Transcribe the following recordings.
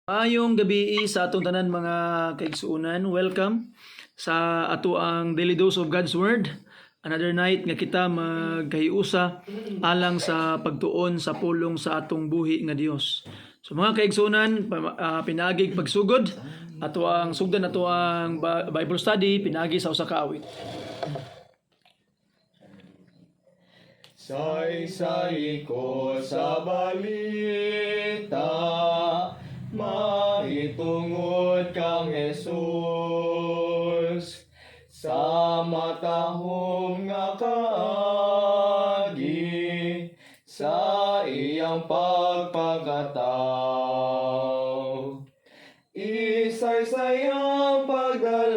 Maayong gabi sa atong tanan mga kaigsuonan. Welcome sa ato ang Daily Dose of God's Word. Another night nga kita magkahiusa alang sa pagtuon sa pulong sa atong buhi nga Dios. So mga kaigsuonan, pinagig pagsugod ato ang sugdan ato ang Bible study pinagi sa usa ka awit. Saysay ko sa balita, mahitungod kang Jesus. Sa matahom nga kaagi, sa iyang pagpagataw. Isaysay ang pagdalaig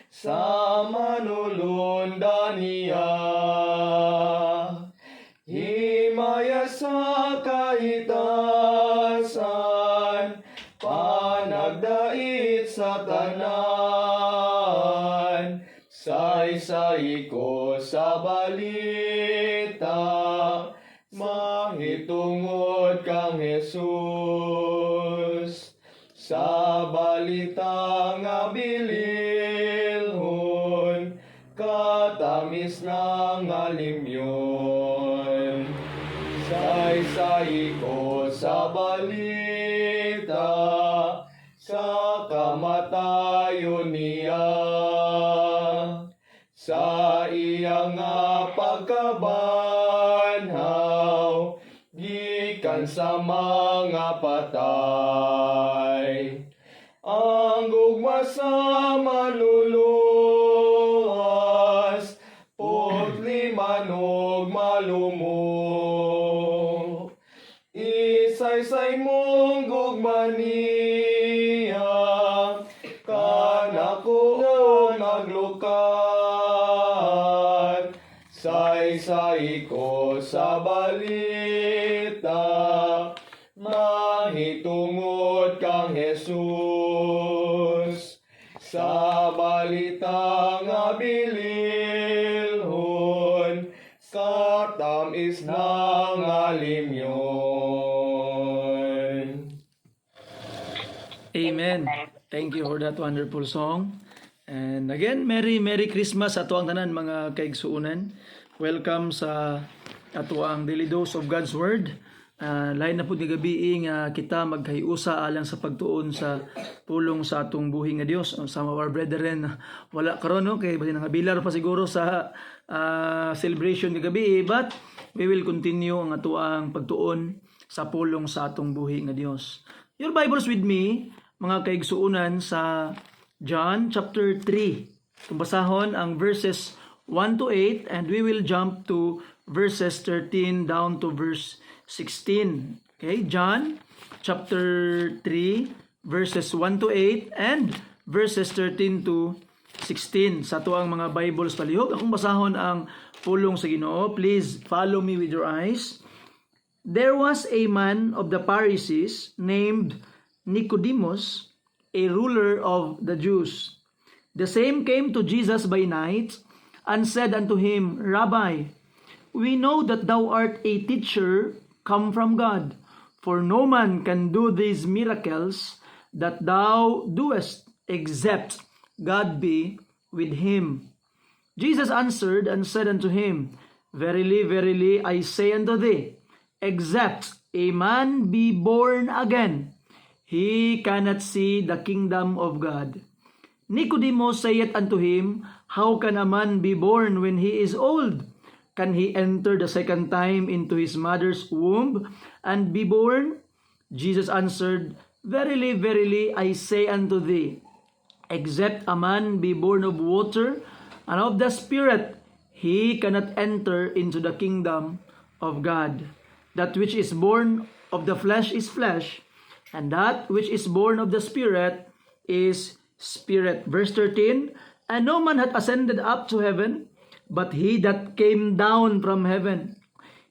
sa manulundan niya. Himaya sa kaitasan, panagdait sa tanan. Saysay ko sa balita, mahitungod kang Jesus. Sa balita nga bililhon, katamis ng alimyon. Saysay ko sa balita, sa kamatayon niya. Sa iyang pagkabanhaw, gikan sa mga patay. Ang gugma sa manluluwas, putli manog malumo. Isaysay mong gugma niya, kanako naglukat. Saysay ko sa balita, mahitungod kang Jesus. Sa balita nga bililhon, katamis ng alimyon. Amen. Thank you for that wonderful song. And again, Merry Christmas ato ang tanan mga kaigsuonan. Welcome sa ato ang Daily Dose of God's Word. Lain na po ni gabi nga kita magkahiusa alang sa pagtuon sa pulong sa atong buhi nga Dios. Some of our brethren wala karon no kay basin nga bilar pa siguro sa celebration ni gabi, but we will continue ang ato ang pagtuon sa pulong sa atong buhi nga Dios. Your Bibles with me, mga kaigsuonan, sa John chapter 3. Tumbasahon ang verses 1 to 8 and we will jump to verses 13 down to verse 16. Okay, John chapter 3 verses 1 to 8 and verses 13 to 16. Sa tuang mga Bibles palihog, akong basahon ang pulong sa Ginoo. Please follow me with your eyes. There was a man of the Pharisees named Nicodemus, a ruler of the Jews. The same came to Jesus by night and said unto him, Rabbi, we know that thou art a teacher come from God, for no man can do these miracles that thou doest, except God be with him. Jesus answered and said unto him, Verily, verily, I say unto thee, except a man be born again, he cannot see the kingdom of God. Nicodemus saith unto him, How can a man be born when he is old? Can he enter the second time into his mother's womb and be born? Jesus answered, Verily, verily, I say unto thee, except a man be born of water and of the Spirit, he cannot enter into the kingdom of God. That which is born of the flesh is flesh, and that which is born of the Spirit is spirit. Verse 13, And no man hath ascended up to heaven, but he that came down from heaven,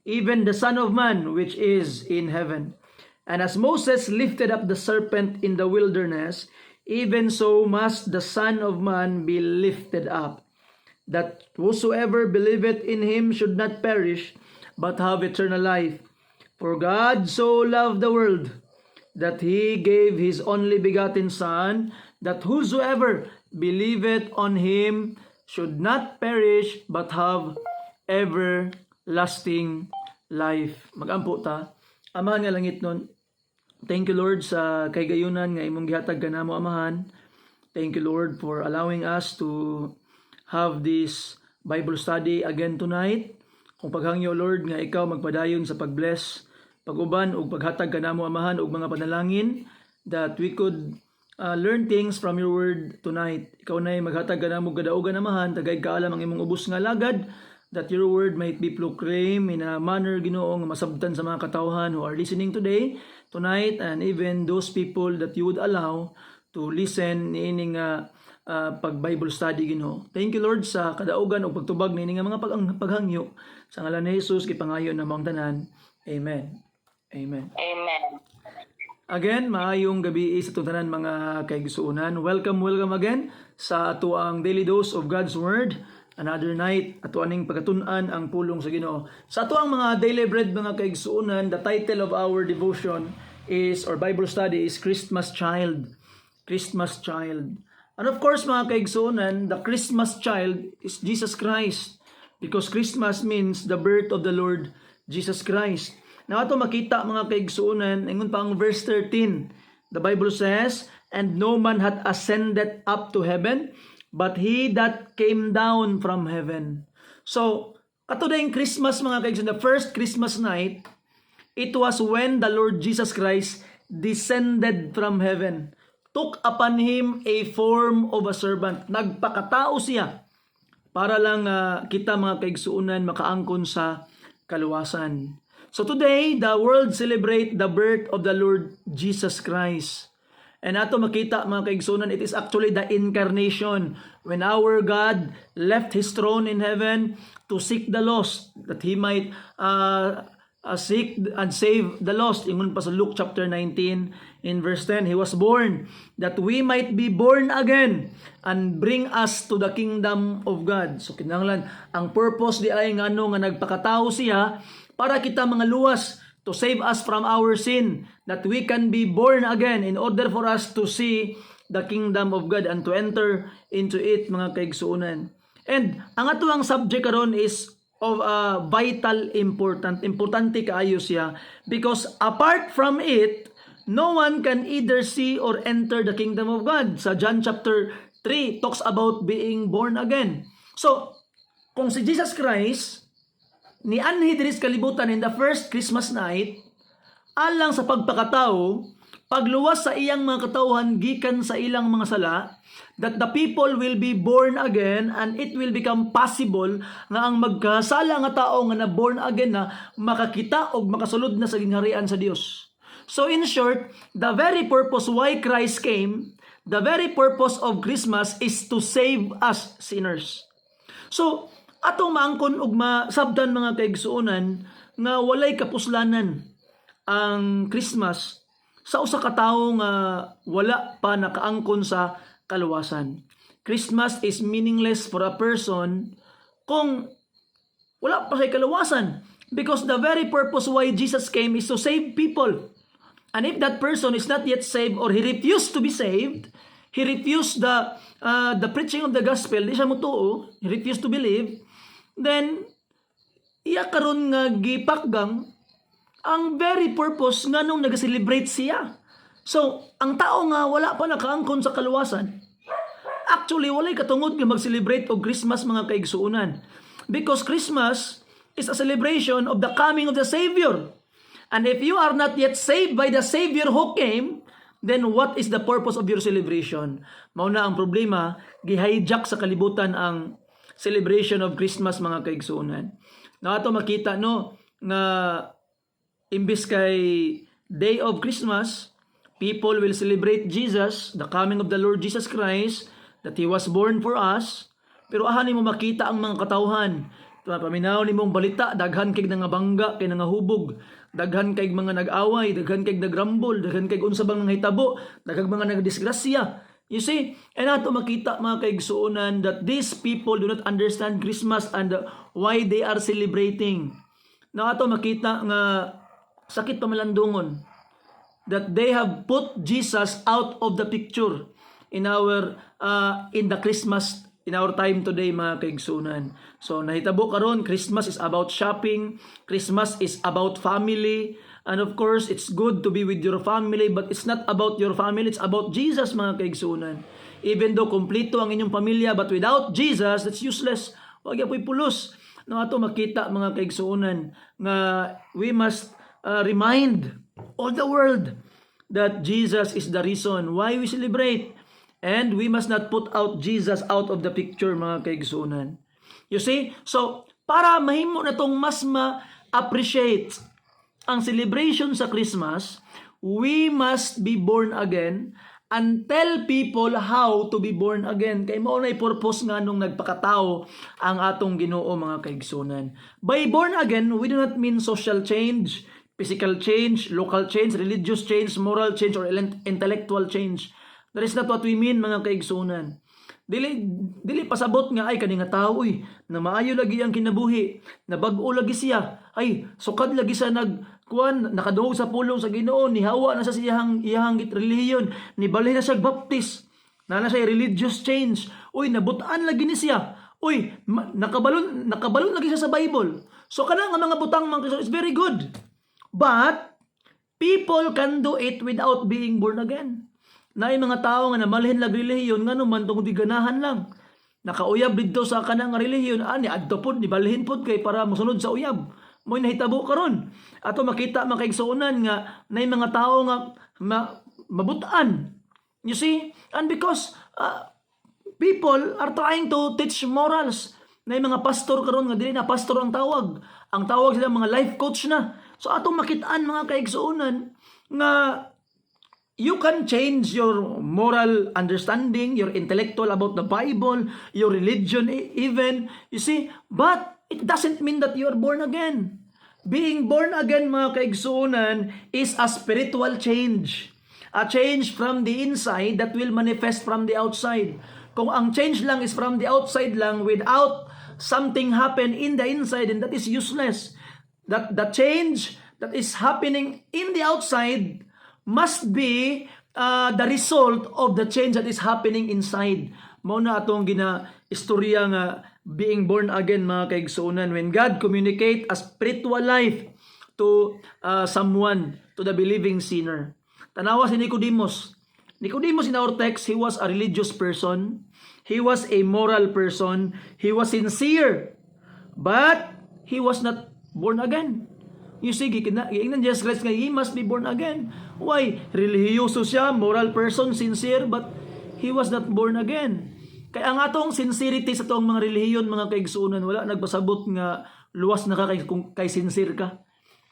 even the Son of Man which is in heaven. And as Moses lifted up the serpent in the wilderness, even so must the Son of Man be lifted up, that whosoever believeth in him should not perish, but have eternal life. For God so loved the world that he gave his only begotten Son, that whosoever believeth on him should not perish but have everlasting life. Magampo ta. Amahan nga langit nun. Thank you Lord sa kaygayunan nga imong gihatag kanamo Amahan. Thank you Lord for allowing us to have this Bible study again tonight. Kung paghangyo Lord nga ikaw magpadayon sa pagbless, paguban ug paghatag kanamo Amahan og mga panalangin that we could learn things from your word tonight. Ikaw nay maghatag kanamo kadaugan Amahan, tagay kaalam ang imong ubos nga lagad, that your word might be proclaimed in a manner Ginoo nga masabtan sa mga katawhan who are listening today, tonight, and even those people that you would allow to listen niining pag-Bible study Ginoo. Thank you Lord sa kadaugan ug pagtubag niining mga paghangyo sa ngalan ni Jesus gipangayo na mong tanan. Amen. Amen. Amen. Again, maayong gabi sa tanan mga kaigsuonan. Welcome again sa ato ang Daily Dose of God's Word. Another night, ato aning pagkatun-an ang pulong sa Ginoo. Sa ato ang mga daily bread mga kaigsuonan, the title of our devotion is, or Bible study is, Christmas Child. Christmas Child. And of course mga kaigsuonan, the Christmas child is Jesus Christ. Because Christmas means the birth of the Lord Jesus Christ. Now ato makita mga kaigsuonan, ingon pa ang verse 13. The Bible says, "And no man hath ascended up to heaven, but he that came down from heaven." So, ato na yung Christmas mga kaigsuonan, the first Christmas night, it was when the Lord Jesus Christ descended from heaven, took upon him a form of a servant. Nagpakatao siya para lang kita mga kaigsuonan makaangkon sa kaluwasan. So today, the world celebrate the birth of the Lord Jesus Christ. And ato makita mga kaigsuonan, it is actually the incarnation when our God left His throne in heaven to seek the lost, that He might seek and save the lost. Ingon pa sa Luke chapter 19 in verse 10, He was born that we might be born again and bring us to the kingdom of God. So kinahanglan ang purpose di ay ngano nga nagpakatao siya para kita mga luwas, to save us from our sin, that we can be born again in order for us to see the kingdom of God and to enter into it mga kaigsuonan. And ang atuang subject karon is of vital importante kaayo siya, because apart from it, no one can either see or enter the kingdom of God. Sa John chapter 3 talks about being born again. So, kung si Jesus Christ ni anhi diri sa kalibutan in the first Christmas night, alang sa pagpakatao, pagluwas sa iyang mga katawhan gikan sa ilang mga sala, that the people will be born again and it will become possible nga ang magkasala nga tao nga na born again na makakita og makasulod na sa gingharian sa Dios. So in short, the very purpose why Christ came, the very purpose of Christmas is to save us sinners. So atong maangkon og masabdan mga kaigsuonan nga walay kapuslanan ang Christmas sa usa ka tawo nga wala pa nakaangkon sa kaluwasan. Christmas is meaningless for a person kung wala pa sa kaluwasan, because the very purpose why Jesus came is to save people. And if that person is not yet saved or he refused to be saved, he refused the preaching of the gospel, di siya mutuo, he refused to believe, then iya karon nga gipakgang ang very purpose nga nung nag-celebrate siya. So, ang tao nga wala pa nakaangkon sa kaluwasan, actually walay katungod nga mag-celebrate og Christmas mga kaigsuonan, because Christmas is a celebration of the coming of the Savior. And if you are not yet saved by the Savior who came, then what is the purpose of your celebration? Mao na ang problema, gi-hijack sa kalibutan ang celebration of Christmas mga kaigsuonan. Na ato makita no nga imbis kay day of Christmas, people will celebrate Jesus, the coming of the Lord Jesus Christ, that He was born for us. Pero ahan mo makita ang mga katawhan. Paminaw ni mong balita, daghan kay nangabangga, kay nangahubog, daghan kay mga nag-away, daghan kay nagrambol, daghan kay unsa bang nangahitabo, daghan mga nagdisgrasya. You see, and ato makita mga kaigsuonan that these people do not understand Christmas and why they are celebrating. Na ato makita nga sakit pamalandungon, that they have put Jesus out of the picture in our in the Christmas, in our time today, mga kaigsunan. So nahitabo karon, Christmas is about shopping, Christmas is about family, and of course it's good to be with your family, but it's not about your family, it's about Jesus, mga kaigsunan. Even though kompleto ang inyong pamilya, but without Jesus, it's useless. Wag yapoy pulos. No, ato makita, mga kaigsunan, nga we must remind all the world that Jesus is the reason why we celebrate. And we must not put out Jesus out of the picture, mga kaigsunan. You see? So, para mahimo na tong mas ma-appreciate ang celebration sa Christmas, we must be born again and tell people how to be born again. Kay mao nay purpose nga nung nagpakatao ang atong Ginoo, mga kaigsunan. By born again, we do not mean social change, physical change, local change, religious change, moral change, or intellectual change. That is not what we mean, mga kaigsunan. Dili pasabot nga ay kani nga tao na maayo lagi ang kinabuhi, na bag-o lagi siya, ay sukad lagi sa nakaduhog sa pulong sa Ginoo, ni hawa na sa iyang relihiyon, ni balhin na siya baptis, na siya religious change, nabutaan lagi ni siya, nakabalon lagi siya sa Bible. So kanang mga butang, mga kaigsunan, is very good. But people can do it without being born again. Na mga tao nga namalhin lag relihiyon nga naman tungod di ganahan lang. Nakauyab dito sa kanang relihiyon, ani adto pod ni balhin pod kay para mosunod sa uyab. Mo'y nahitabo karon. Ato makita, mga kaigsunan, nga nay mga tao nga mabutaan. You see? And because people are trying to teach morals. Nay mga pastor karon nga dili na pastor ang tawag. Ang tawag sila mga life coach na. So atong makitaan, mga kaigsunan, nga you can change your moral understanding, your intellectual about the Bible, your religion even, you see, but it doesn't mean that you are born again. Being born again, mga kaigsunan, is a spiritual change. A change from the inside that will manifest from the outside. Kung ang change lang is from the outside lang without something happen in the inside, and that is useless. That the change that is happening in the outside must be the result of the change that is happening inside. Mao na atong istorya nga being born again, mga kaigsunan, when God communicate a spiritual life to someone, to the believing sinner. Tanawa si Nicodemus. Nicodemus, in our text, he was a religious person. He was a moral person. He was sincere. But he was not born again. You see, giingnan Jesus Christ nga, he must be born again. Why? Relihiyoso siya, moral person, sincere, but he was not born again. Kaya ang atong sincerity sa itong mga relihiyon, mga kaigsunan, wala nagpasabot nga luwas na ka kay sincere ka.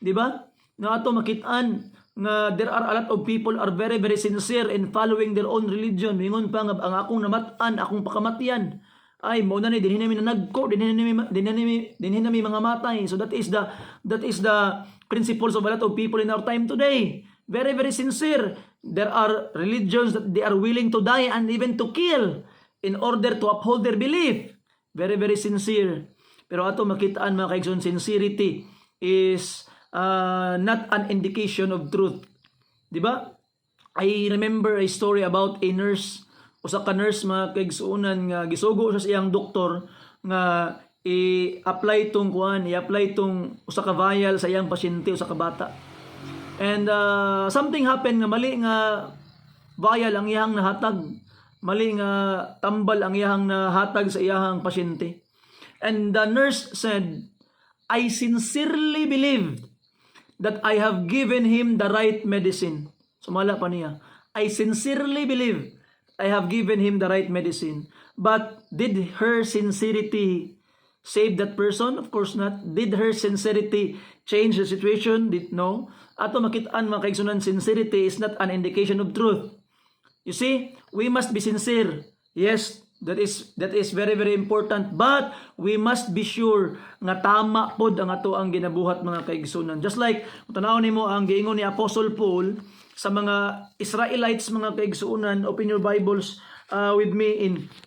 Di ba? Nga ato makitaan nga there are a lot of people are very, very sincere in following their own religion. Mingon pa nga, ang akong namatan, akong pakamatyan, ay mo na ni dinhin namin nagko, dinhin namin mga matay. So that is the principles of a lot of people in our time today. Very, very sincere. There are religions that they are willing to die and even to kill in order to uphold their belief. Very, very sincere. Pero ato makitaan, mga kaigsoon, sincerity is not an indication of truth. Di ba? I remember a story about a nurse. Usa ka nurse, mga kaigsuunan, nga gisugo sa iyang doktor nga i-apply tong usa ka vial sa iyang pasyente, usa ka bata. And something happened nga mali nga vial ang iyang nahatag. Mali nga tambal ang iyang nahatag sa iyang pasyente. And the nurse said, I sincerely believed that I have given him the right medicine. Sumala pa niya. I sincerely believe I have given him the right medicine. But did her sincerity save that person? Of course not. Did her sincerity change the situation? No. Ato makitaan, mga kaigsunan, sincerity is not an indication of truth. You see, we must be sincere. Yes, that is very, very important. But we must be sure nga tama pod ang ato ang ginabuhat, mga kaigsunan. Just like, tanaw nimo ang giingon ni Apostle Paul sa mga Israelites, mga kaigsuunan. Open your Bibles with me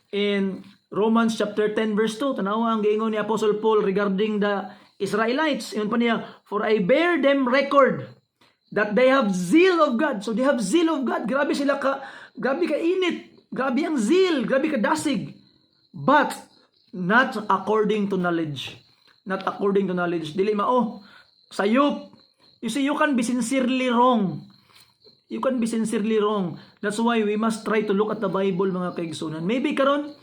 in Romans chapter 10 verse 2. Tanawa ang giingon ni Apostle Paul regarding the Israelites. Ingon pa niya, for I bear them record that they have zeal of God. So they have zeal of God. Grabe ka init. Grabe ang zeal. Grabe ka dasig. But not according to knowledge. Not according to knowledge. Dili mao. Sayop. You see, you can be sincerely wrong. You can be sincerely wrong. That's why we must try to look at the Bible, mga kaigsunan. Maybe karon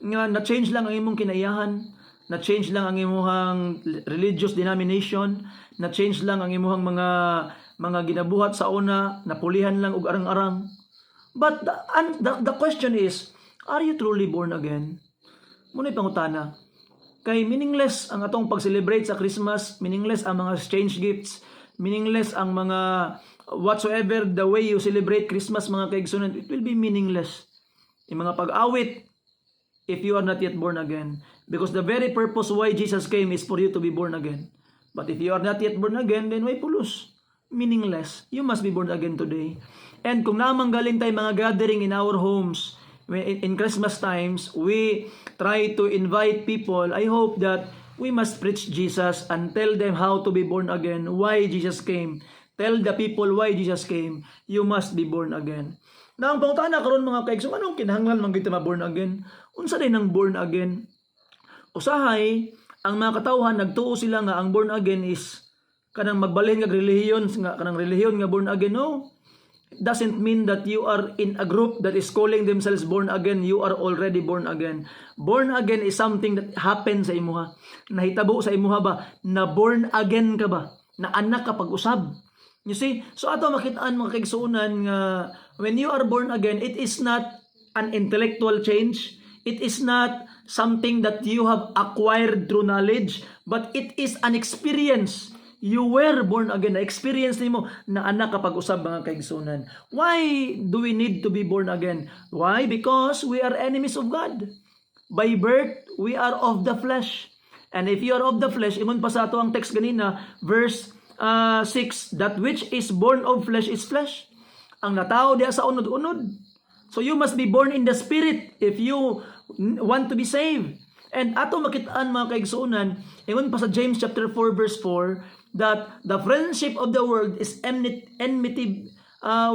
nga na-change lang ang imong kinaiyahan, na-change lang ang imong religious denomination, na-change lang ang imong mga ginabuhat sa una, napulihan lang og arang-arang. But the question is, are you truly born again? Muna'y pangutana. Kay meaningless ang atong pag-celebrate sa Christmas, meaningless ang mga exchange gifts, meaningless ang mga whatsoever the way you celebrate Christmas, mga kaigsunan, it will be meaningless. Yung mga pag-awit, if you are not yet born again. Because the very purpose why Jesus came is for you to be born again. But if you are not yet born again, then why pulos? Meaningless. You must be born again today. And kung namang galing tayo mga gathering in our homes, in Christmas times, we try to invite people. I hope that we must preach Jesus and tell them how to be born again, why Jesus came. Tell the people why Jesus came. You must be born again. Na ang pangutana karon mga kaigso, anong kinahanglan man kita ma-born again? Unsa din ang born again? Usahay, ang mga katawhan nagtuo sila nga ang born again is kanang magbalhin nga relihiyon, nga kanang relihiyon nga born again. No. It doesn't mean that you are in a group that is calling themselves born again. You are already born again. Born again is something that happens sa imuha. Nahitabo sa imuha ba na born again ka ba? Na anak ka pag-usab. You see? So ato makitaan mga kaigsuunan nga when you are born again, it is not an intellectual change. It is not something that you have acquired through knowledge, but it is an experience. You were born again. Na-experience nimo na anak kapag usab mga kaigsunan. Why do we need to be born again? Why? Because we are enemies of God. By birth, we are of the flesh. And if you are of the flesh, ingon pa sa ato ang text ganina, verse 6, that which is born of flesh is flesh. Ang natao diya sa unod-unod. So you must be born in the spirit if you want to be saved. And ato makitaan mga kaigsuunan, ingon pa sa James chapter 4 verse 4, that the friendship of the world is enmity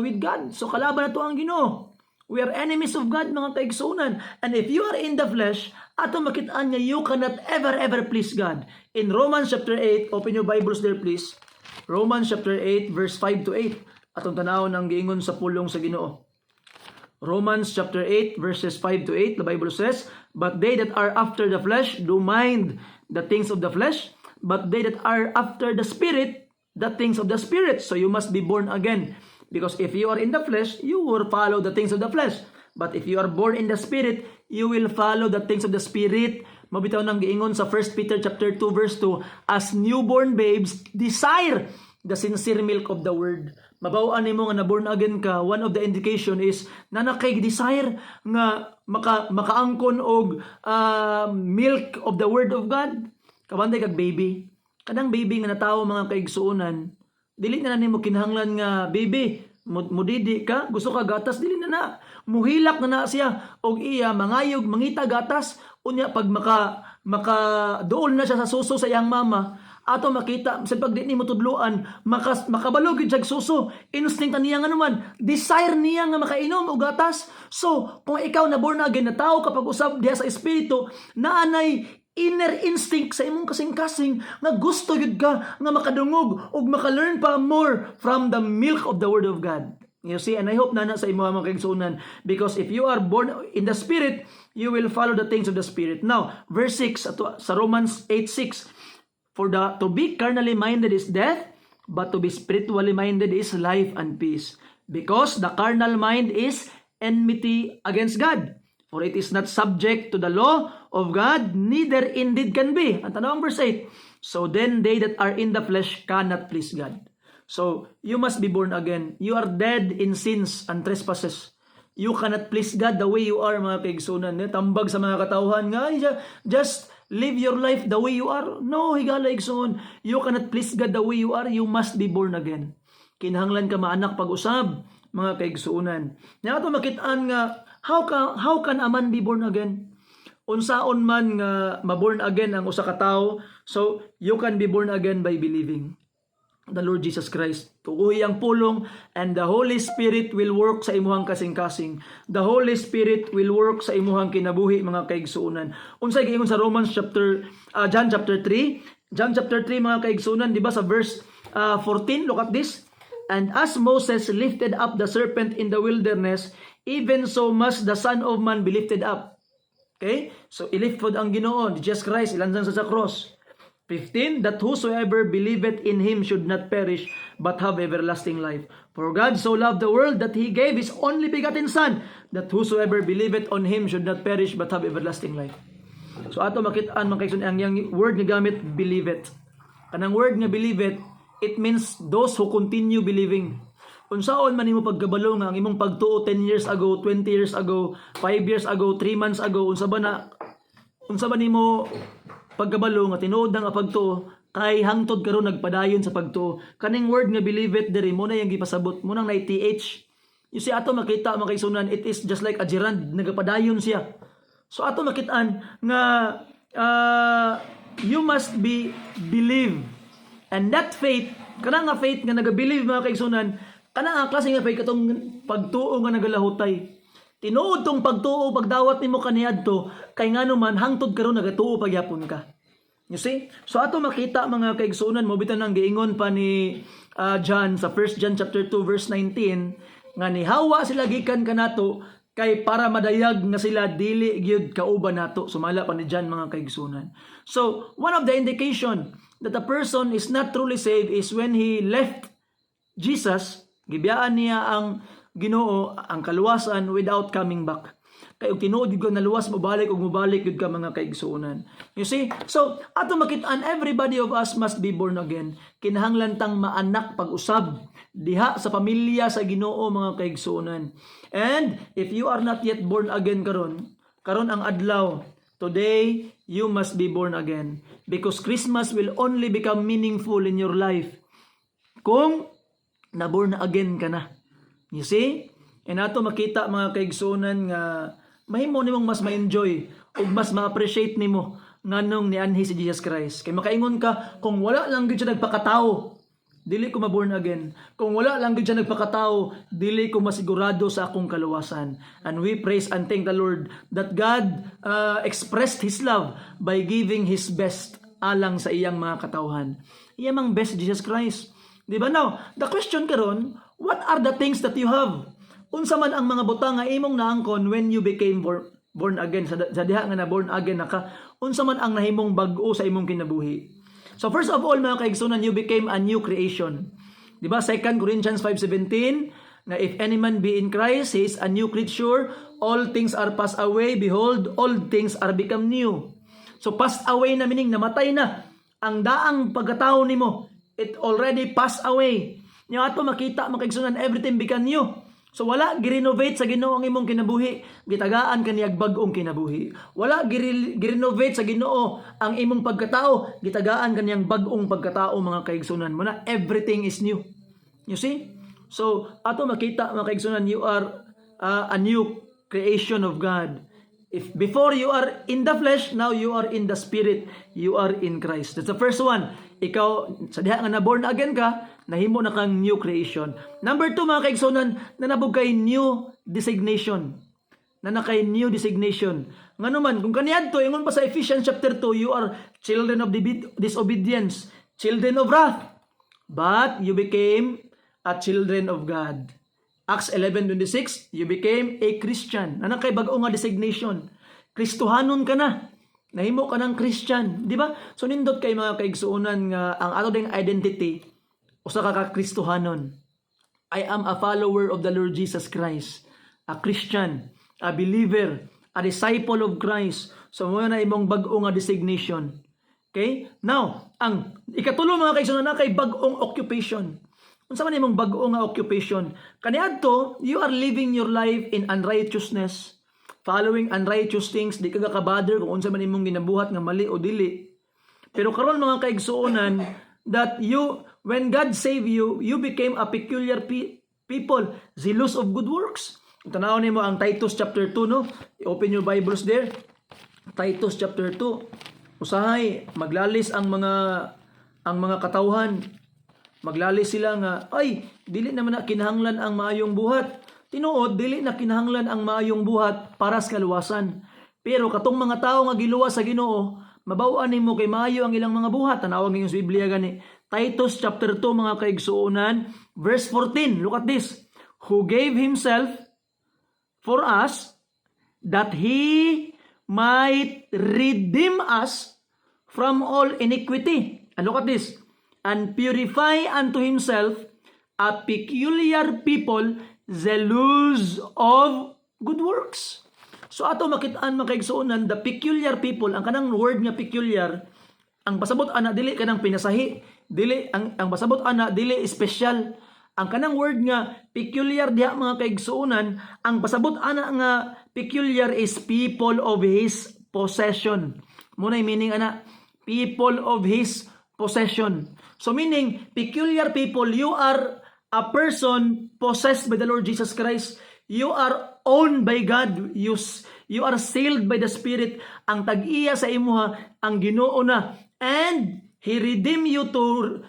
with God. So kalaban na to ang Ginoo. We are enemies of God mga kaigsuunan. And if you are in the flesh, ato makitaan nga you cannot ever please God. In Romans chapter 8, open your Bibles there please. Romans chapter 8 verse 5 to 8. Atong tanawon ang giingon sa pulong sa Ginoo. Romans chapter 8 verses 5 to 8, the Bible says, but they that are after the flesh do mind the things of the flesh, but they that are after the spirit, the things of the spirit. So you must be born again. Because if you are in the flesh, you will follow the things of the flesh. But if you are born in the spirit, you will follow the things of the spirit. Mabitaw nang giingon sa 1 Peter chapter 2 verse 2, as newborn babes desire the sincere milk of the word. Mabawaan nimo nga na born again ka, one of the indication is na nakay desire nga makaangkon og milk of the word of God. Kabantay kag baby. Kadang baby nga natawo mga kaigsuunan, dili na nimo kinahanglan nga baby, mudidi ka, gusto ka gatas, dili na. Muhilak na siya og iya mangayog mangita gatas unya pag maka dool na siya sa suso sa iyang mama. Ato makita sa pag di nimo tudloan makabalog gyud siya suso, instinct niya nga naman, desire niya nga makainom og gatas. So kung ikaw na born again na tao kapag usab diha sa espiritu, naanay inner instinct sa imong kasing-kasing nga gusto gyud ka nga makadungog ug maka-learn pa more from the milk of the word of God. You see, and I hope na sa imo mga kaigsuunan, because if you are born in the spirit, you will follow the things of the spirit. Now, verse 6 sa Romans 8:6, for to be carnally minded is death, but to be spiritually minded is life and peace. Because the carnal mind is enmity against God, for it is not subject to the law of God, neither indeed can be. Ang tanong verse 8, so then they that are in the flesh cannot please God. So, you must be born again. You are dead in sins and trespasses. You cannot please God the way you are, mga kaigsunan. Tambag sa mga katawhan nga, just live your life the way you are. No, higala igsoon. You cannot please God the way you are. You must be born again. Kinahanglan ka maanak pag-usab, mga kaigsuunan. Nga ito makitaan nga, how can a man be born again? Unsaon man nga ma-born again ang usa ka tawo. So, you can be born again by believing. the Lord Jesus Christ. Tuuhi ang pulong, and the Holy Spirit will work sa imuhang kasing-kasing. The Holy Spirit will work sa imuhang kinabuhi, mga kaigsuunan. Unsay giingon sa John chapter 3. John chapter 3, mga kaigsuunan, di ba sa verse 14, look at this. And as Moses lifted up the serpent in the wilderness, even so must the Son of Man be lifted up. Okay? So, iliftod ang Ginoo, Jesus Christ, ilansan sa cross. 15, that whosoever believeth in him should not perish, but have everlasting life. For God so loved the world that he gave his only begotten Son, that whosoever believeth on him should not perish, but have everlasting life. So ato makitaan, mga kaigsunan, ang word nga gamit, believe it. Kanang word nga believe it, it means those who continue believing. Unsaon man nimo pagkabalo nga ang imong pagtuo 10 years ago, 20 years ago, 5 years ago, 3 months ago, unsa ba nimo pagkabalo nga tinuod nga pagtuo kay hangtod karon nagpadayon sa pagtuo. Kaning word nga believe it diri mo na yang gipasabot mo nang na TH. You see, ato makita, mga kaigsunan, it is just like a gerund, nagapadayon siya. So ato makitaan nga you must be believe. And that faith, kana nga faith nga nagabelieve, mga kaigsunan, kana nga klase nga faith katong pagtuo nga nagalahutay. Tinuod tong pagtuo, pagdawat nimo kaniadto, kay ngano man hangtod karon nagatuo pagyapon ka. You see? So ato makita, mga kaigsunan, mo bitan nang giingon pa ni John sa 1 John chapter 2 verse 19 nga ni hawa sila gikan kanato kay para madayag nga sila dili gyud kauban nato. Sumala pa ni John, mga kaigsunan. So one of the indication that a person is not truly saved is when he left Jesus, gibiyaan niya ang Ginoo, ang kaluwasan without coming back. Kay og tinuod gyud na luwas mobalik gyud ka, mga kaigsuonan. You see? So ato makitaan, everybody of us must be born again. Kinahanglan tang maanak pag-usab diha sa pamilya sa Ginoo, mga kaigsuonan. And if you are not yet born again karon ang adlaw, today you must be born again, because Christmas will only become meaningful in your life kung na born again ka na. You see? And ato makita, mga kaigsunan, nga mahimo nimong mas ma-enjoy o mas ma-appreciate nimo nganong nianhi si Jesus Christ. Kay makaingon ka, kung wala lang gyud siya nagpakatao, dili ko ma-born again. Kung wala lang gyud siya nagpakatao, dili ko masigurado sa akong kaluwasan. And we praise and thank the Lord that God expressed His love by giving His best alang sa iyang mga katawhan. Iyang mang best, Jesus Christ. Di ba? Now, the question karon, what are the things that you have? Unsa man ang mga butang nga imong naangkon when you became born again, sa diha nga na born again na ka, unsa man ang nahimong bag-o sa imong kinabuhi. So first of all, mga kaigsunan, you became a new creation. Di ba? 2 Corinthians 5:17, na if any man be in Christ, he is a new creature. All things are passed away. Behold, all things are become new. So passed away na, meaning namatay na. Ang daang pagkatao nimo, it already passed away. Yung ato makita, mga kaigsunan, everything become new. So wala girenovate sa Ginoo ang imong kinabuhi, gitagaan kaniyag bag-ong kinabuhi. Wala girenovate sa Ginoo ang imong pagkatao, gitagaan kaniyang bag-ong pagkatao, mga kaigsunan mo na. Everything is new. You see? So ato makita, mga kaigsunan, you are a new creation of God. If before you are in the flesh, now you are in the spirit, you are in Christ. That's the first one. Ikaw, sa diha nga na born again ka, nahimo na kang new creation. Number 2, mga kaigsunan, nanabog kay new designation. Nanakay new designation. Nga naman, kung kaniadto, ingon pa sa Ephesians chapter 2, you are children of disobedience, children of wrath. But you became a children of God. Acts 11:26, you became a Christian. Nanakay bag-o nga designation. Kristohanon ka na. Nahimo ka ng Christian, di ba? So nindot kay, mga kaigsuonan, nga ang ato ding identity usa ka Kristohanon. I am a follower of the Lord Jesus Christ, a Christian, a believer, a disciple of Christ. So mo na imong bag-o nga designation. Okay? Now, ang ikatulo, mga kaigsuonan, na kay bag-ong occupation. Unsa man imong bag-o nga occupation? Kaniadto, you are living your life in unrighteousness, following unrighteous things, di ka ka-bother kung unsa man imong ginabuhat nga mali o dili. Pero karon, mga kaigsuonan, that you, when God save you, you became a peculiar people, zealous of good works. Tanaw nimo ang Titus chapter 2, no? Open your Bibles there. Titus chapter 2. Usahay maglalis ang mga katawhan. Maglali sila nga, ay, dili naman na kinahanglan ang maayong buhat. Tinuod, dili na kinahanglan ang maayong buhat para sa kaluwasan. Pero katong mga tao nga giluwas sa Ginoo, mabaw-an nimo kay maayo ang ilang mga buhat. Tanawag ninyo sa Biblia gani. Titus chapter 2 mga kaigsuonan, verse 14. Look at this. Who gave himself for us that he might redeem us from all iniquity. And look at this. And purify unto himself a peculiar people zealous of good works. So ato makitaan makaigsuonan, the peculiar people, ang kanang word nga peculiar, ang pasabot ana dili kanang pinasahi, dili ang pasabot ana dili special. Ang kanang word nga peculiar diha mga kaigsuonan, ang pasabot ana nga peculiar is people of his possession. Munay meaning ana, people of his possession. So meaning, peculiar people, you are a person possessed by the Lord Jesus Christ. You are owned by God. You are sealed by the Spirit. Ang tag-iya sa imuha, ang Ginoo na. And He redeem you to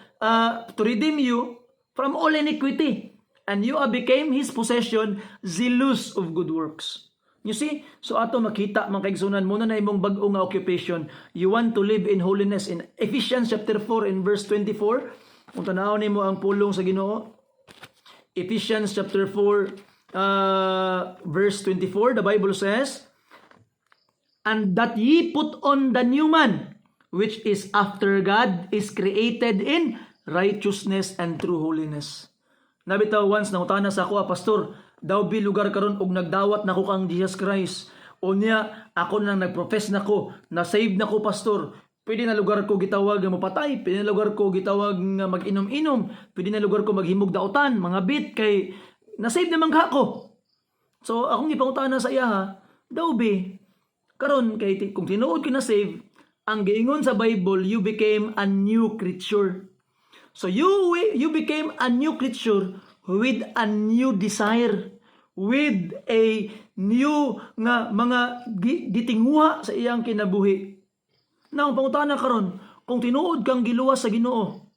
redeem you from all iniquity. And you became His possession, zealous of good works. You see? So ato makita, mga kaigsunan, muna na imong bag-o nga occupation. You want to live in holiness. In Ephesians chapter 4 in verse 24, kung tanawon nimo ang pulong sa Ginoo, Ephesians chapter 4 verse 24, the Bible says, and that ye put on the new man, which is after God, is created in righteousness and true holiness. Nabitaw once, nangutana sa ako, pastor, daw bi lugar karon og nagdawat nako kang Jesus Christ. O niya, ako nang nagprofess nako, na saved nako pastor. Pwede na lugar ko gitawag nga mapatay, pwede na lugar ko gitawag nga mag-inom-inom, pwede na lugar ko maghimog dautan, mga bit kay na-save naman ka ko. So akong ipangutana sa iya ha, daw bi karon kay kung tinuod ko na save, ang giingon sa Bible, you became a new creature. So you became a new creature with a new desire, with a new nga mga gitinguha sa iyang kinabuhi. Now, pangutana karon, kung tinuod kang giluwas sa Ginoo,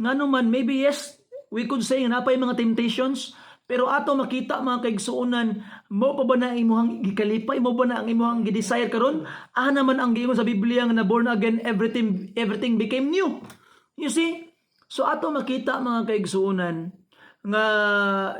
ngano man, maybe yes, we could say napay mga temptations, pero ato makita mga kaigsuonan, mo pa ba na imuhang gikalipay, mo ba na ang imuhang gidesire karon? Naman ang giingon sa Biblia nga na born again, everything became new. You see? So ato makita mga kaigsuonan nga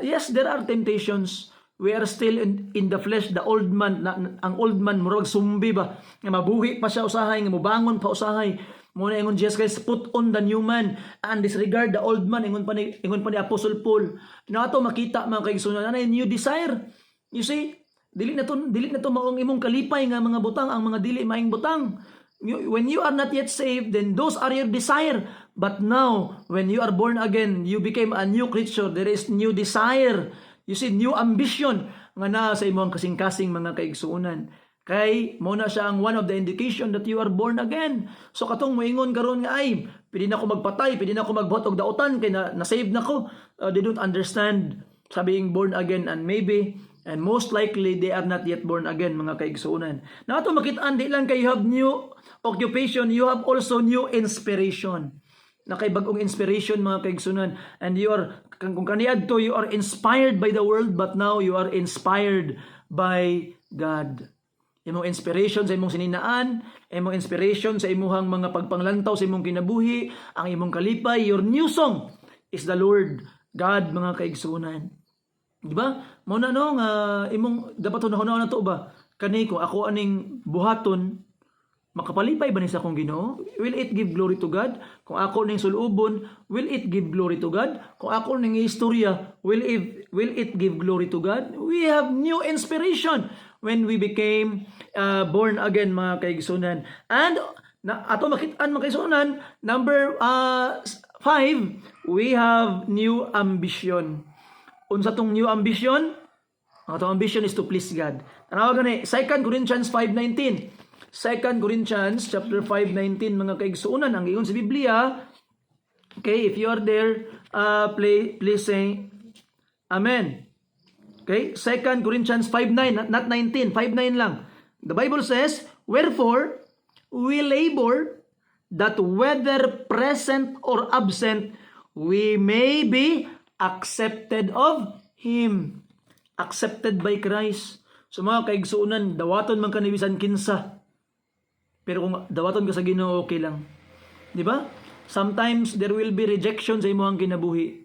yes, there are temptations. We are still in the flesh, the old man, ang old man murag sumbi ba, nga mabuhi pa siya usahay, nga mubangon pa usahay. Muna ingon Jesus Christ, put on the new man and disregard the old man. Ingon pa ni Apostle Paul. Na ato makita mga kaigsuonan, na new desire. You see, dili na to maong imong kalipay nga mga butang, ang mga dili maing butang. When you are not yet saved, then those are your desire. But now, when you are born again, you became a new creature. There is new desire. You see, new ambition nga na sa imong kasing-kasing mga kaigsuonan. Kay mo na siya ang one of the indication that you are born again. So katong moingon karon nga ay, pwede na ako magpatay, pwede na ako magbuhat og dautan kay na-save na ko. They don't understand sa being born again, and maybe and most likely they are not yet born again mga kaigsuonan. Na ato makitaan di lang kay you have new occupation, you have also new inspiration. Na kay bagong inspiration mga kaigsuonan, and you are kung kaniadto you are inspired by the world, but now you are inspired by God. Imong inspiration sa imong sininaan, imong inspiration sa imuhang mga pagpanglantaw sa imong kinabuhi, ang imong kalipay, your new song is the Lord God mga kaigsuonan. Di ba? Mao na no nga imong dapat hunahuna na to ba? Kani ko ako aning buhaton, makapalipay ba ni sa akong Ginoo? Will it give glory to God? Kung ako ning sulubon, will it give glory to God? Kung ako ning istorya, will it give glory to God? We have new inspiration when we became born again mga kaigsuonan. And ato makitaan mga kaigsuonan, number 5, we have new ambition. Unsa tong new ambition? Ang atong ambition is to please God. Tanawa gani 2 Corinthians 5:19. 2 Corinthians chapter 5:19 mga kaigsuonan ang ingon sa Biblia. Okay, if you are there, please say amen. Okay, 2 Corinthians 5:9, not 19, 5:9 lang. The Bible says, wherefore we labor that whether present or absent, we may be accepted of Him. Accepted by Christ. So mga kaigsuunan, dawaton man ka ni bisan kinsa. Pero kung dawaton ka sa Ginoo, okay lang. Di ba? Sometimes there will be rejection sa imong kinabuhi.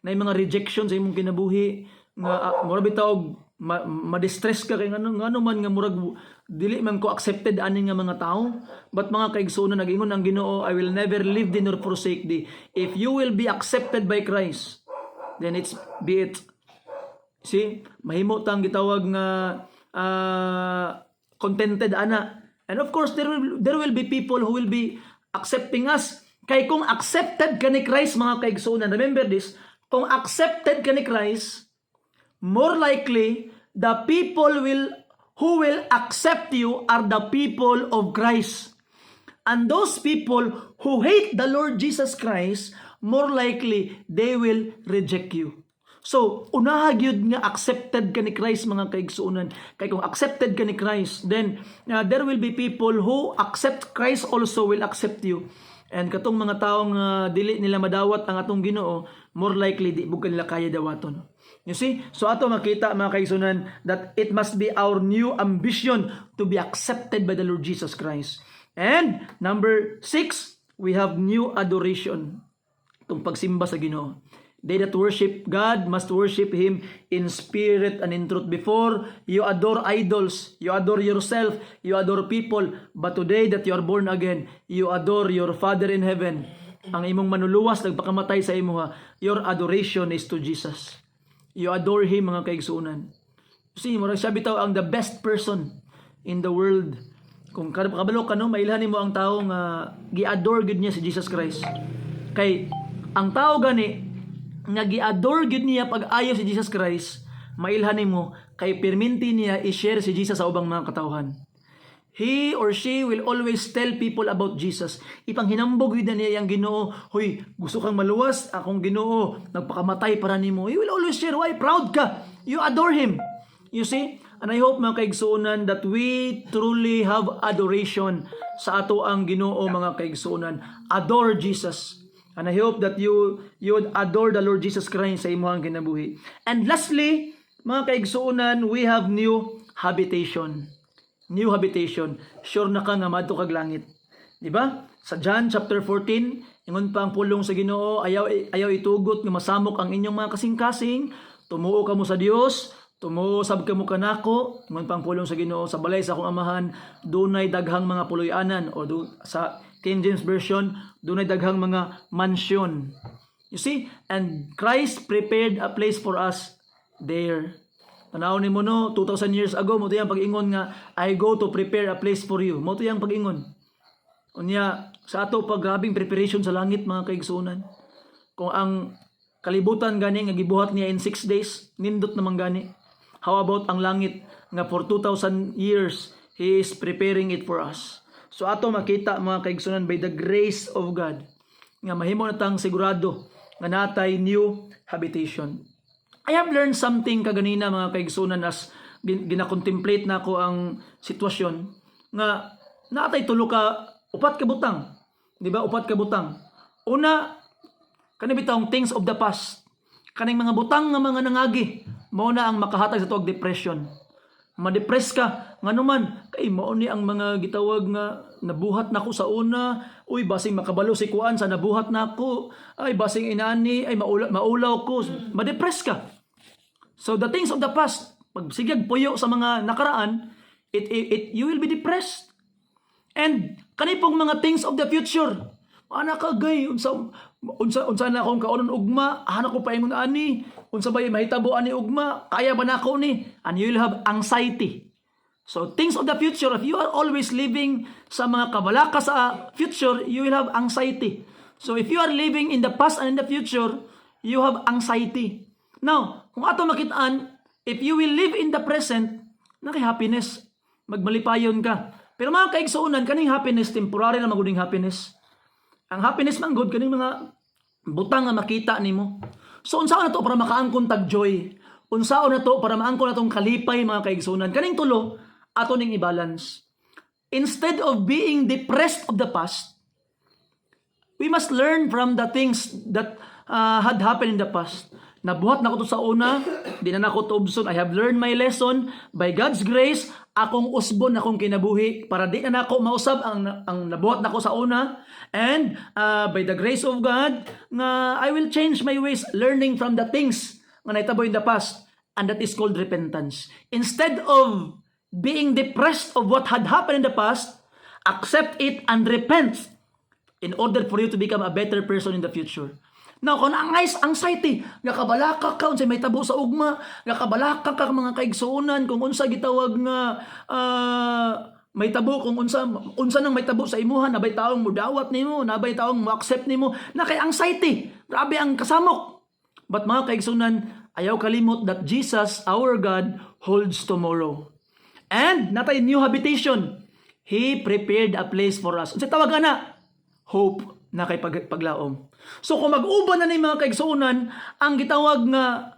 Na mga rejection sa imong kinabuhi nga murag bitaw ma-distress ka kay ngano man nga murag dili man ko accepted ani nga mga tao. But mga kaigsuunan, nag-ingon ang Ginoo, I will never leave thee nor forsake thee. If you will be accepted by Christ, then be it. See, mahimo tang gitawag nga contented ana. And of course there will be people who will be accepting us. Kay kung accepted ka ni Christ, mga kaigsuunan, remember this, kung accepted ka ni Christ, more likely the people who will accept you are the people of Christ. And those people who hate the Lord Jesus Christ, more likely they will reject you. So, unahag yun nga accepted ka ni Christ, mga kaigsuunan. Kaya kung accepted ka ni Christ, then there will be people who accept Christ also will accept you. And katong mga taong dili nila madawat ang atong Ginoo, more likely di bukan nila kaya dawaton. You see? So ato makita, mga kaigsuunan, that it must be our new ambition to be accepted by the Lord Jesus Christ. And number 6, we have new adoration. Itong pagsimba sa Ginoo. They that worship God must worship Him in spirit and in truth. Before, you adore idols, you adore yourself, you adore people. But today that you are born again, you adore your Father in heaven. Ang imong manuluwas, nagpakamatay sa imo ha. Your adoration is to Jesus. You adore Him, mga kaigsuunan. See, murag siya bitaw ang the best person in the world. Kung kabalo ka no, mailhanin mo ang tao nga gi-adore gud niya si Jesus Christ. Kay ang tao gani nga gi-adore gud niya pag-ayo si Jesus Christ, mailhanin mo kay perminti niya i-share si Jesus sa ubang mga katawhan. He or she will always tell people about Jesus. Ipanghinambog yun niya yung Ginoo, "Hoy, gusto kang maluwas? Akong Ginoo, nagpakamatay para nimo." He will always share. Why? Proud ka. You adore Him. You see? And I hope, mga kaigsuunan, that we truly have adoration sa ato ang Ginoo, mga kaigsuunan. Adore Jesus. And I hope that you would adore the Lord Jesus Christ sa imong kinabuhi. And lastly, mga kaigsuunan, we have new habitation. New habitation. Sure na ka nga madto kag langit. Di ba? Sa John chapter 14, ingon pa ang pulong sa Ginoo, ayaw itugot nga masamok ang inyong mga kasing-kasing, tumuo kamo sa Dios, tumuusab kamo kanako. Ingon pa ang pulong sa Ginoo, sa balay sa akong amahan dunay daghang mga puloy-anan, o sa King James Version, dunay daghang mga mansion. You see? And Christ prepared a place for us there. Tanaw ni mo no, 2,000 years ago, mo to yung pag-ingon nga, I go to prepare a place for you. Mo to yung pag-ingon. Unya, sa ato paggrabing preparation sa langit, mga kaigsuunan. Kung ang kalibutan gani nga gibuhat niya in 6 days, nindot naman gani. How about ang langit nga for 2,000 years, He is preparing it for us. So ato makita, mga kaigsunan, by the grace of God, nga mahimo na tang sigurado nga natay new habitation. I have learned something kaganina, mga kaigsunan, as gina-contemplate na ko ang sitwasyon, nga natay tulo ka, upat ka butang. Di ba? Upat ka butang. Una, kani bitawng things of the past. Kaning mga butang nga mga nangagi, mao na ang makahatag sa tuwag depression. Ma-depress ka, nga naman, kay mao ni ang mga gitawag nga nabuhat na ko sa una, uy basing makabalo si kuan sa nabuhat na ko, ay basing inani, ay maulaw ko, ma-depress ka. So the things of the past, pag sigag puyo sa mga nakaraan, you will be depressed. And kanipong mga things of the future, anak ka gay, unsa na akong kaunon ugma, anak ko paingon ani, unsa bay mahitabo ani ugma, kaya ba nako ni? And you will have anxiety. So things of the future, if you are always living sa mga kabalaka sa future, you will have anxiety. So if you are living in the past and in the future, you have anxiety. Now, kung ato makitaan, if you will live in the present, naki-happiness, magmalipayon ka. Pero mga kaigsuunan, kaning happiness, temporary na maguding happiness. Ang happiness man good, kaning mga butang nga makita nimo. So unsaon na to para makaangkon tag joy? Unsaon na to para maangkon natong kalipay, mga kaigsuunan? Kaning tulo, ato ning i-balance. Instead of being depressed of the past, we must learn from the things that had happened in the past. Nabuhat na ko to sa una, di na ako tuobson. I have learned my lesson. By God's grace, akong usbon, akong kinabuhi, para di na ako mausab ang nabuhat na ko sa una. And by the grace of God, nga I will change my ways, learning from the things nga naitabo in the past. And that is called repentance. Instead of being depressed of what had happened in the past, accept it and repent in order for you to become a better person in the future. Now, kung ang anxiety, nakabalaka ka, unsay may tabo sa ugma, nakabalaka ka mga kaigsuunan, kung unsa gitawag nga may tabo, kung unsa nang may tabo sa imuhan, nabay taong mudawat nimo, nabay taong mo-accept nimo, na kay anxiety, grabe ang kasamok. But mga kaigsuunan, ayaw kalimot that Jesus, our God, holds tomorrow. And natay new habitation. He prepared a place for us. Unsay tawag ana? Hope na kay paglaom. So kung mag-uban na ni mga kaigsuunan, ang gitawag nga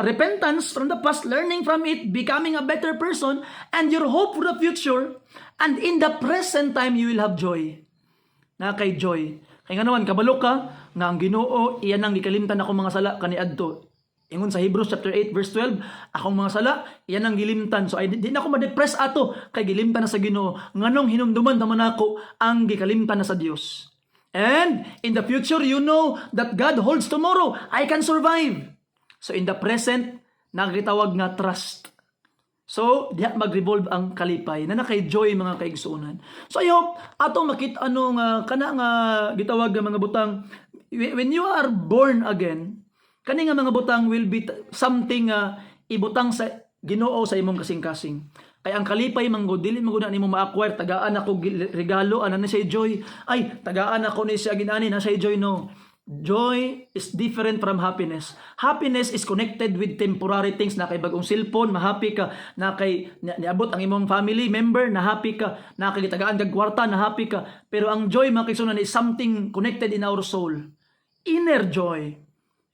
repentance from the past, learning from it, becoming a better person, and your hope for the future, and in the present time, you will have joy. Na kay joy. Kaya nga naman, kabalo ka, nga ang Ginoo, iyan ang gikalimtan ako mga sala kaniadto. Ingon sa Hebrews chapter 8 verse 12, akong mga sala, iyan ang gilimtan. So ay di na ako ma-depress ato kay gilimtan na sa Ginoo. Nganong hinumduman naman ako ang gikalimtan na sa Dios. And in the future, you know that God holds tomorrow. I can survive. So in the present, nakakitawag nga trust. So, diha mag-revolve ang kalipay na nakay-joy mga kaigsuunan. So I hope atong makita kana nga gitawag nga mga butang, when you are born again, kani nga mga butang will be something ibutang sa Ginoo sa imong kasing-kasing. Kay ang kalipay manggod dili man gud nimo ma-acquire, tagaan ako regalo ana na siya joy. Ay, tagaan ako ni siya ginani na siya joy, no. Joy is different from happiness. Happiness is connected with temporary things, na kay bagong cellphone, ma-happy ka, na kay niabot ang imong family member, na happy ka, na kay tagaan kag kwarta, na happy ka. Pero ang joy mga kaigsuonan is something connected in our soul. Inner joy.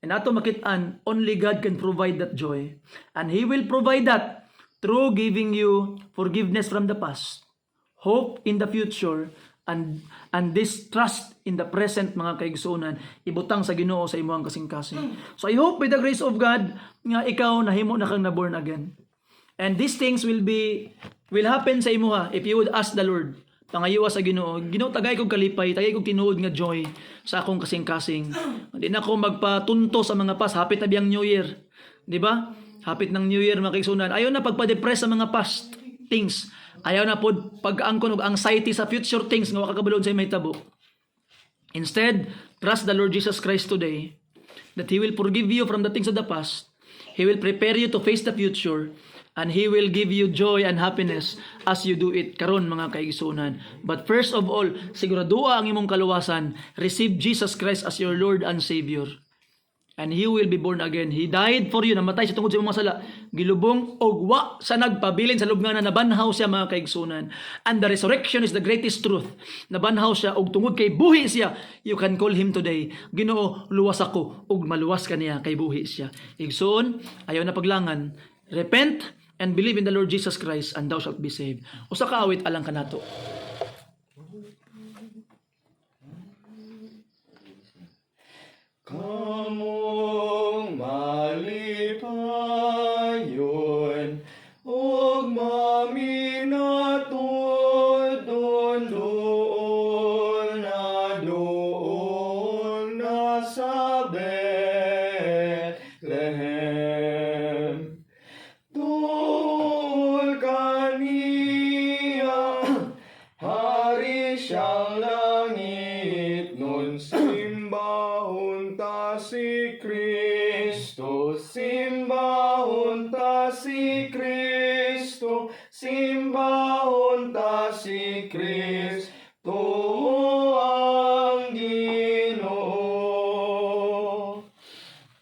And ato makitaan, only God can provide that joy. And He will provide that through giving you forgiveness from the past, hope in the future, and this trust in the present mga kaigsuonan, ibutang sa Ginoo sa imong kasing-kasing. So I hope by the grace of God nga ikaw nahimo na kang na born again. And these things will happen sa imuha if you would ask the Lord. Pangayowa sa Ginoo, Ginoo tagay kog kalipay, tagay kog tinuod nga joy sa akong kasing-kasing. Hindi na ako magpatunto sa mga past, hapit na biyang New Year. Di ba? Hapit ng New Year mga kaigsuonan. Ayaw na pagpa-depress sa mga past things. Ayaw na po pag-angkon og anxiety sa future things nga wakakabalod sa may tabo. Instead, trust the Lord Jesus Christ today that He will forgive you from the things of the past. He will prepare you to face the future, and He will give you joy and happiness as you do it karon mga kaigsuonan. But first of all, siguraduha ang imong kaluwasan. Receive Jesus Christ as your Lord and Savior. And you will be born again. He died for you, namatay sa tungod sa imong mga sala, gilubong og wa sa nagpabilin sa lubnganan, nabanhaw siya mga kaigsuonan. And the resurrection is the greatest truth. Nabanhaw siya og tungod kay buhi siya. You can call Him today, Ginoo, luwas ako og maluwas kaniya kay buhi siya. Igsoon, ayaw na paglangan. Repent and believe in the Lord Jesus Christ, and thou shalt be saved. Usa ka awit alang kanato. Kamong malipayon, ug maminatod doon na sa Bethlehem. Doon kaniya, hari siyang langit, nun simbahon ta si Kristo, simbahon ta si Kristo, simbahon ta si Kristo ang Ginoo.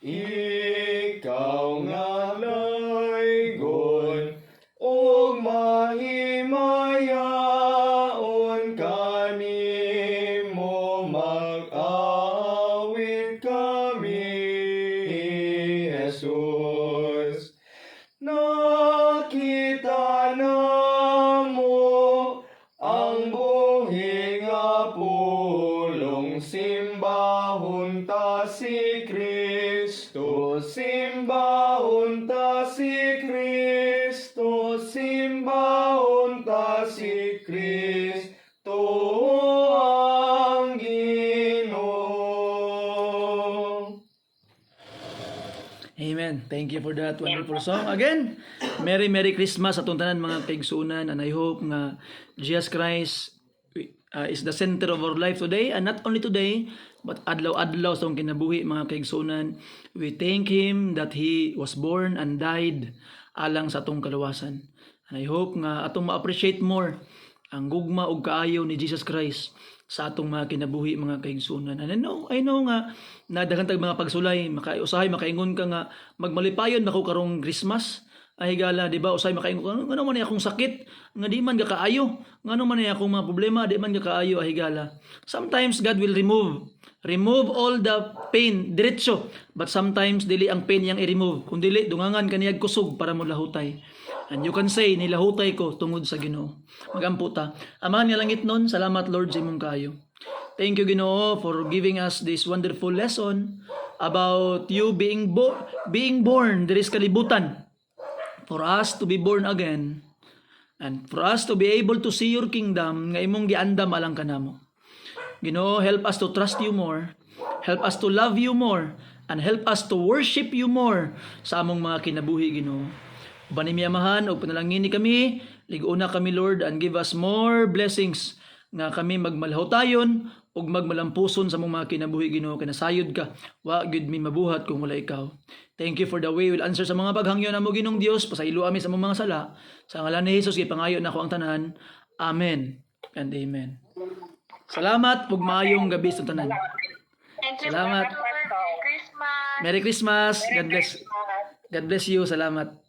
Ikaw nga laygon ug mahimayaon kanimo, mag-awit kami, Jesus. Nakita namo ang buhi nga pulong, simbahon ta si Thank you for that wonderful song. Again, Merry Christmas atong tanan mga kaigsuonan, and I hope nga Jesus Christ is the center of our life today, and not only today but adlaw-adlaw sa atong kinabuhi mga kaigsuonan. We thank Him that He was born and died alang sa atong kaluwasan. And I hope nga atong ma-appreciate more ang gugma ug kaayo ni Jesus Christ sa atong mga kinabuhi mga kaigsuonan. And I know nga na daghan tag mga pagsulay, usahay makaingon ka nga magmalipayon nako karong Christmas. Ay gala, di ba? Usahay makaingon ka, ngano man akong sakit, nga di man ka kaayo, ngano man akong mga problema, di man ka kaayo, ay gala. Sometimes God will remove all the pain diretso, but sometimes dili ang pain yang i-remove, kung dili dungangan kaniyag kusog para mo lahutay. And you can say, nilahutay ko tungod sa Ginoo. Magampo ta. Amahan nga langit nun, salamat Lord sa imong kayo. Thank you Ginoo for giving us this wonderful lesson about you being born. There is kalibutan for us to be born again and for us to be able to see your kingdom nga imong giandam alang kanamo. Ginoo, help us to trust you more. Help us to love you more. And help us to worship you more sa among mga kinabuhi, Ginoo. Banimiyamahan o panalangin ni kami, ligo na kami Lord, and give us more blessings nga kami magmalahutayon ug magmalampuson sa among mga kinabuhi Ginoo, kanasayod ka wa gyud mi mabuhat kung wala ikaw. Thank you for the way will answer sa mga paghangyo namo Ginoong Dios, pasaylo ami sa among mga sala sa ngalan ni Hesus gipangayo nako ang tanan. Amen and amen. Salamat ug maayong gabi sa tanan. Salamat. Christmas. Merry Christmas. God bless you. Salamat.